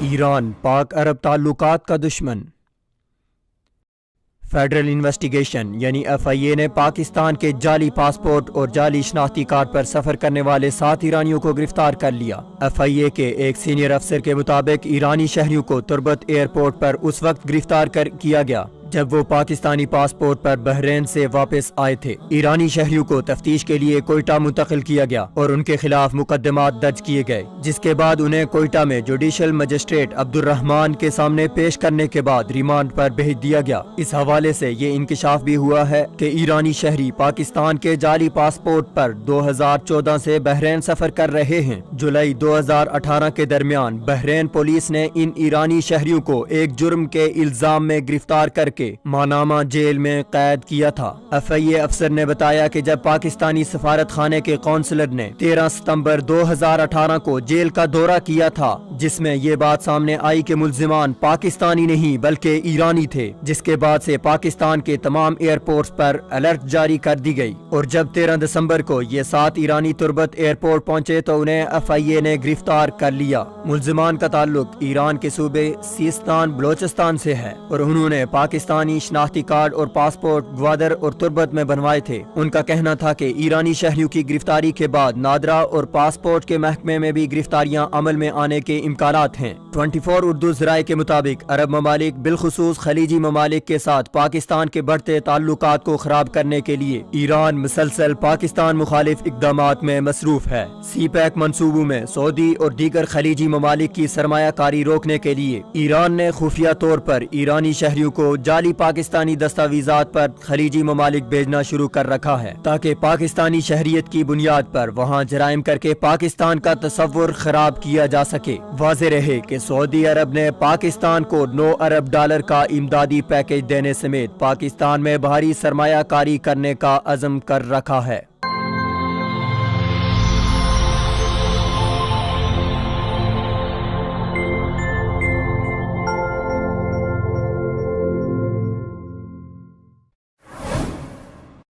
ایران پاک عرب تعلقات کا دشمن۔ فیڈرل انویسٹیگیشن یعنی FIA نے پاکستان کے جعلی پاسپورٹ اور جعلی شناختی کارڈ پر سفر کرنے والے 7 ایرانیوں کو گرفتار کر لیا۔ FIA کے ایک سینئر افسر کے مطابق ایرانی شہریوں کو تربت ایئرپورٹ پر اس وقت گرفتار کیا گیا جب وہ پاکستانی پاسپورٹ پر بحرین سے واپس آئے تھے۔ ایرانی شہریوں کو تفتیش کے لیے کوئٹہ منتقل کیا گیا اور ان کے خلاف مقدمات درج کیے گئے، جس کے بعد انہیں کوئٹہ میں جوڈیشل مجسٹریٹ عبد الرحمان کے سامنے پیش کرنے کے بعد ریمانڈ پر بھیج دیا گیا۔ اس حوالے سے یہ انکشاف بھی ہوا ہے کہ ایرانی شہری پاکستان کے جعلی پاسپورٹ پر 2014 سے بحرین سفر کر رہے ہیں۔ جولائی 2018 کے درمیان بحرین پولیس نے ان ایرانی شہریوں کو ایک جرم کے الزام میں گرفتار کر کے مانامہ جیل میں قید کیا تھا۔ FIA افسر نے بتایا کہ جب پاکستانی سفارت خانے کے قونصلر نے 13 ستمبر 2018 کو جیل کا دورہ کیا تھا، جس میں یہ بات سامنے آئی کہ ملزمان پاکستانی نہیں بلکہ ایرانی تھے، جس کے بعد سے پاکستان کے تمام ایئرپورٹس پر الرٹ جاری کر دی گئی، اور جب 13 دسمبر کو یہ 7 ایرانی تربت ایئرپورٹ پہنچے تو انہیں FIA نے گرفتار کر لیا۔ ملزمان کا تعلق ایران کے صوبے سیستان بلوچستان سے ہے اور انہوں نے پاکستانی شناختی کارڈ اور پاسپورٹ گوادر اور تربت میں بنوائے تھے۔ ان کا کہنا تھا کہ ایرانی شہریوں کی گرفتاری کے بعد نادرا اور پاسپورٹ کے محکمے میں بھی گرفتاریاں عمل میں آنے کے امکانات ہیں۔ 24 اردو ذرائع کے مطابق عرب ممالک بالخصوص خلیجی ممالک کے ساتھ پاکستان کے بڑھتے تعلقات کو خراب کرنے کے لیے ایران مسلسل پاکستان مخالف اقدامات میں مصروف ہے۔ سی پیک منصوبوں میں سعودی اور دیگر خلیجی ممالک کی سرمایہ کاری روکنے کے لیے ایران نے خفیہ طور پر ایرانی شہریوں کو جعلی پاکستانی دستاویزات پر خلیجی ممالک بھیجنا شروع کر رکھا ہے تاکہ پاکستانی شہریت کی بنیاد پر وہاں جرائم کر کے پاکستان کا تصور خراب کیا جا سکے۔ واضح رہے کہ سعودی عرب نے پاکستان کو 9 ارب ڈالر کا امدادی پیکیج دینے سمیت پاکستان میں بھاری سرمایہ کاری کرنے کا عزم کر رکھا ہے۔